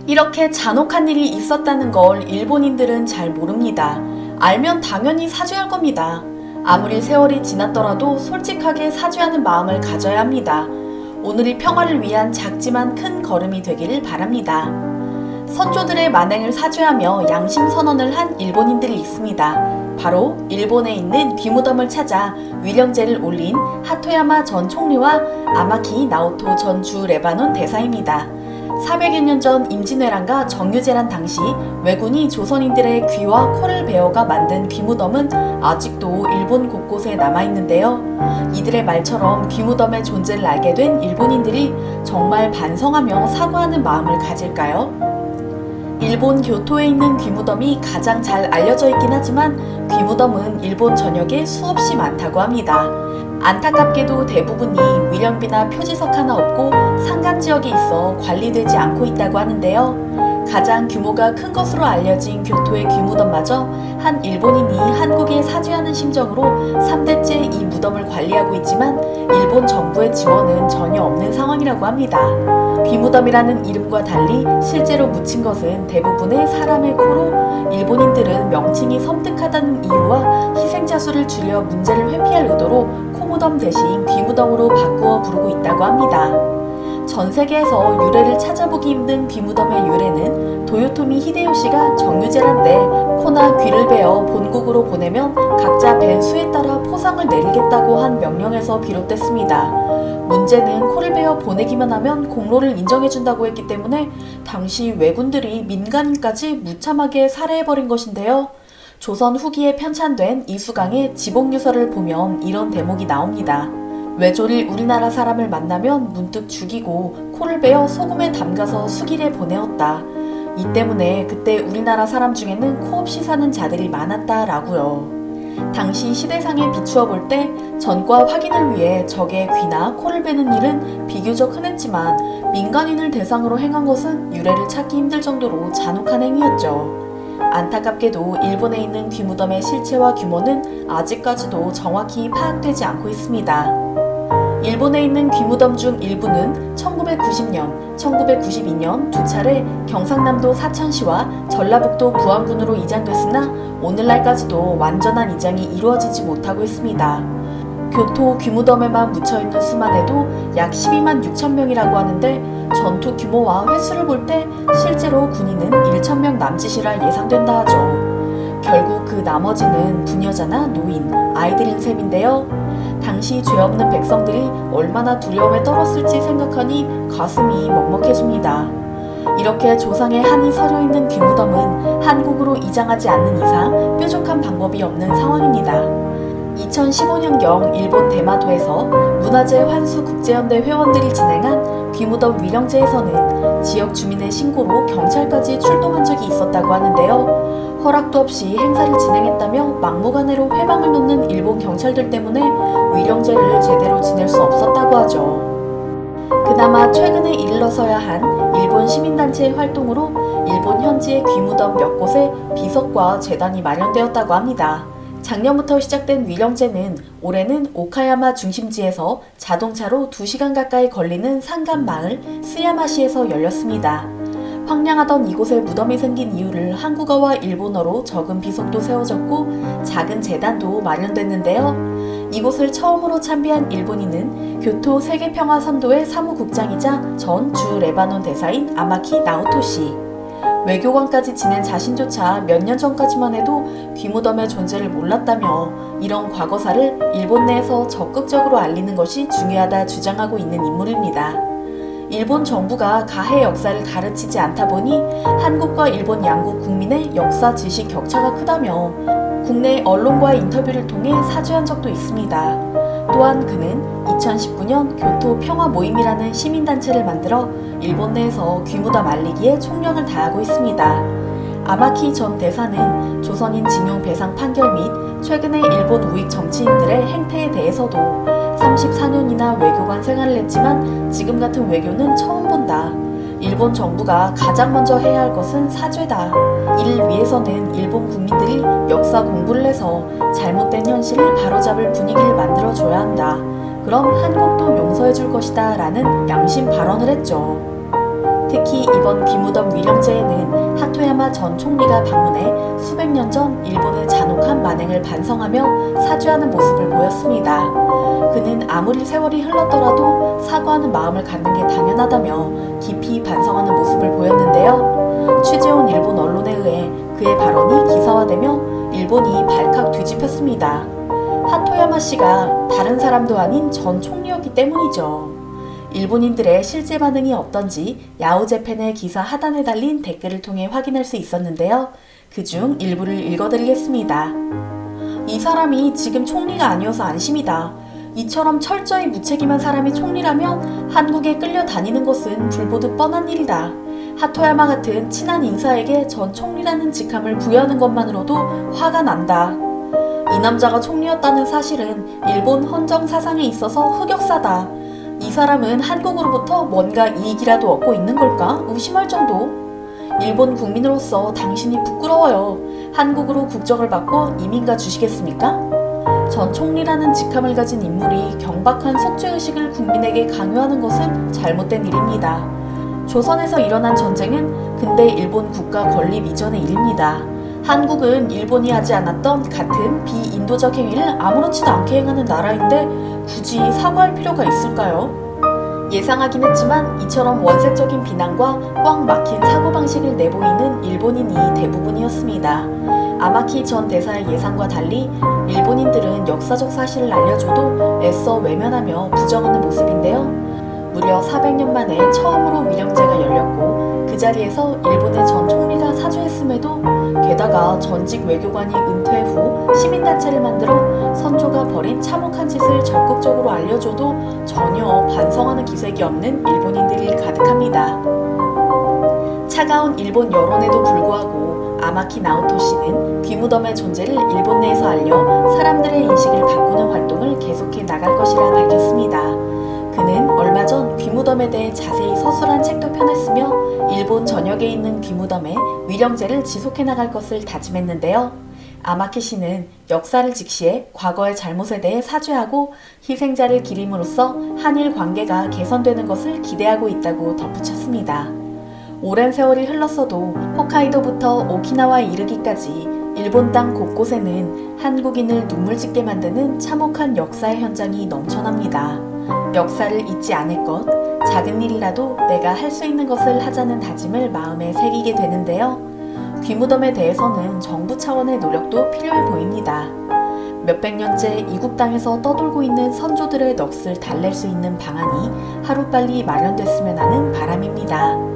이렇게 잔혹한 일이 있었다는 걸 일본인들은 잘 모릅니다. 알면 당연히 사죄할 겁니다. 아무리 세월이 지났더라도 솔직하게 사죄하는 마음을 가져야 합니다. 오늘의 평화를 위한 작지만 큰 걸음이 되기를 바랍니다. 선조들의 만행을 사죄하며 양심 선언을 한 일본인들이 있습니다. 바로 일본에 있는 귀무덤을 찾아 위령제를 올린 하토야마 전 총리와 아마키 나오토 전 주 레바논 대사입니다. 400여 년 전 임진왜란과 정유재란 당시 왜군이 조선인들의 귀와 코를 베어가 만든 귀무덤은 아직도 일본 곳곳에 남아있는데요. 이들의 말처럼 귀무덤의 존재를 알게 된 일본인들이 정말 반성하며 사과하는 마음을 가질까요? 일본 교토에 있는 귀무덤이 가장 잘 알려져 있긴 하지만 귀무덤은 일본 전역에 수없이 많다고 합니다. 안타깝게도 대부분이 위령비나 표지석 하나 없고 산간 지역에 있어 관리되지 않고 있다고 하는데요. 가장 규모가 큰 것으로 알려진 교토의 귀무덤마저 한 일본인이 한국에 사죄하는 심정으로 3대째 이 무덤을 관리하고 있지만 일본 정부의 지원은 전혀 없는 상황이라고 합니다. 귀무덤이라는 이름과 달리 실제로 묻힌 것은 대부분의 사람의 코로 일본인들은 명칭이 섬뜩하다는 이유와 희생자 수를 줄여 문제를 회피할 의도로 코무덤 대신 귀무덤으로 바꾸어 부르고 있다고 합니다. 전 세계에서 유래를 찾아보기 힘든 귀무덤의 유래는 도요토미 히데요시가 정유재란데 코나 귀를 베어 본국으로 보내면 각자 벤 수에 따라 포상을 내리겠다고 한 명령에서 비롯됐습니다. 문제는 코를 베어 보내기만 하면 공로를 인정해준다고 했기 때문에 당시 왜군들이 민간인까지 무참하게 살해해버린 것인데요. 조선 후기에 편찬된 이수강의 지복유서를 보면 이런 대목이 나옵니다. 외조릴 우리나라 사람을 만나면 문득 죽이고 코를 베어 소금에 담가서 수길에 보내었다. 이 때문에 그때 우리나라 사람 중에는 코 없이 사는 자들이 많았다라고요. 당시 시대상에 비추어 볼 때 전과 확인을 위해 적의 귀나 코를 베는 일은 비교적 흔했지만 민간인을 대상으로 행한 것은 유래를 찾기 힘들 정도로 잔혹한 행위였죠. 안타깝게도 일본에 있는 귀무덤의 실체와 규모는 아직까지도 정확히 파악되지 않고 있습니다. 일본에 있는 귀무덤 중 일부는 1990년, 1992년 두 차례 경상남도 사천시와 전라북도 부안군으로 이장됐으나 오늘날까지도 완전한 이장이 이루어지지 못하고 있습니다. 교토 귀무덤에만 묻혀있는 수만 해도 약 12만 6천 명이라고 하는데 전투 규모와 횟수를 볼 때 실제로 군인은 1천 명 남짓이라 예상된다 하죠. 결국 그 나머지는 부녀자나 노인, 아이들인 셈인데요. 당시 죄 없는 백성들이 얼마나 두려움에 떨었을지 생각하니 가슴이 먹먹해집니다. 이렇게 조상의 한이 서려있는 귀무덤은 한국으로 이장하지 않는 이상 뾰족한 방법이 없는 상황입니다. 2015년경 일본 대마도에서 문화재 환수 국제연대 회원들이 진행한 귀무덤 위령제에서는 지역 주민의 신고로 경찰까지 출동한 적이 있었다고 하는데요. 허락도 없이 행사를 진행했다며 막무가내로 회방을 놓는 일본 경찰들 때문에 위령제를 제대로 지낼 수 없었다고 하죠. 그나마 최근에 이르러서야 한 일본 시민단체의 활동으로 일본 현지의 귀무덤 몇 곳에 비석과 재단이 마련되었다고 합니다. 작년부터 시작된 위령제는 올해는 오카야마 중심지에서 자동차로 2시간 가까이 걸리는 산간 마을 스야마시에서 열렸습니다. 황량하던 이곳에 무덤이 생긴 이유를 한국어와 일본어로 적은 비석도 세워졌고 작은 재단도 마련됐는데요. 이곳을 처음으로 참배한 일본인은 교토 세계평화선도의 사무국장이자 전 주 레바논 대사인 아마키 나오토 씨. 외교관까지 지낸 자신조차 몇 년 전까지만 해도 귀무덤의 존재를 몰랐다며 이런 과거사를 일본 내에서 적극적으로 알리는 것이 중요하다 주장하고 있는 인물입니다. 일본 정부가 가해 역사를 가르치지 않다 보니 한국과 일본 양국 국민의 역사 지식 격차가 크다며 국내 언론과의 인터뷰를 통해 사죄한 적도 있습니다. 또한 그는 2019년 교토 평화 모임이라는 시민단체를 만들어 일본 내에서 귀무덤 알리기에 총력을 다하고 있습니다. 아마키 전 대사는 조선인 징용 배상 판결 및 최근의 일본 우익 정치인들의 행태에 대해서도 34년이나 외교관 생활을 했지만 지금 같은 외교는 처음 본다. 일본 정부가 가장 먼저 해야 할 것은 사죄다. 이를 위해서는 일본 국민들이 역사 공부를 해서 잘못된 현실을 바로잡을 분위기를 만들어줘야 한다. 그럼 한국도 용서해줄 것이다 라는 양심 발언을 했죠. 특히 이번 귀무덤 위령제에는 하토야마 전 총리가 방문해 수백 년 전 일본의 잔혹한 만행을 반성하며 사죄하는 모습을 보였습니다. 그는 아무리 세월이 흘렀더라도 사과하는 마음을 갖는 게 당연하다며 깊이 반성하는 모습을 보였는데요. 취재온 일본 언론에 의해 그의 발언이 기사화되며 일본이 발칵 뒤집혔습니다. 하토야마 씨가 다른 사람도 아닌 전 총리였기 때문이죠. 일본인들의 실제 반응이 어떤지 야후재팬의 기사 하단에 달린 댓글을 통해 확인할 수 있었는데요. 그중 일부를 읽어드리겠습니다. 이 사람이 지금 총리가 아니어서 안심이다. 이처럼 철저히 무책임한 사람이 총리라면 한국에 끌려다니는 것은 불보듯 뻔한 일이다. 하토야마 같은 친한 인사에게 전 총리라는 직함을 부여하는 것만으로도 화가 난다. 이 남자가 총리였다는 사실은 일본 헌정 사상에 있어서 흑역사다. 이 사람은 한국으로부터 뭔가 이익이라도 얻고 있는 걸까? 의심할 정도. 일본 국민으로서 당신이 부끄러워요. 한국으로 국적을 받고 이민가 주시겠습니까? 전 총리라는 직함을 가진 인물이 경박한 속죄의식을 국민에게 강요하는 것은 잘못된 일입니다. 조선에서 일어난 전쟁은 근대 일본 국가 건립 이전의 일입니다. 한국은 일본이 하지 않았던 같은 비인도적 행위를 아무렇지도 않게 행하는 나라인데 굳이 사과할 필요가 있을까요? 예상하긴 했지만 이처럼 원색적인 비난과 꽉 막힌 사고방식을 내보이는 일본인이 대부분이었습니다. 아마키 전 대사의 예상과 달리 일본인들은 역사적 사실을 알려줘도 애써 외면하며 부정하는 모습인데요. 무려 400년 만에 처음으로 위령제가 열렸고 그 자리에서 일본의 전 총리가 사죄했음에도 게다가 전직 외교관이 은퇴 후 시민단체를 만들어 선조가 벌인 참혹한 짓을 적극적으로 알려줘도 전혀 반성하는 기색이 없는 일본인들이 가득합니다. 차가운 일본 여론에도 불구하고 아마키 나오토 씨는 귀무덤의 존재를 일본 내에서 알려 사람들의 인식을 바꾸는 활동을 계속해 나갈 것이라 밝혔습니다. 그는 얼마 전 귀무덤에 대해 자세히 서술한 책도 펴냈으며 일본 전역에 있는 귀무덤에 위령제를 지속해 나갈 것을 다짐했는데요. 아마키 씨는 역사를 직시해 과거의 잘못에 대해 사죄하고 희생자를 기림으로써 한일 관계가 개선되는 것을 기대하고 있다고 덧붙였습니다. 오랜 세월이 흘렀어도 홋카이도부터 오키나와에 이르기까지 일본 땅 곳곳에는 한국인을 눈물 짓게 만드는 참혹한 역사의 현장이 넘쳐납니다. 역사를 잊지 않을 것, 작은 일이라도 내가 할 수 있는 것을 하자는 다짐을 마음에 새기게 되는데요. 귀무덤에 대해서는 정부 차원의 노력도 필요해 보입니다. 몇백 년째 이국 땅에서 떠돌고 있는 선조들의 넋을 달랠 수 있는 방안이 하루빨리 마련됐으면 하는 바람입니다.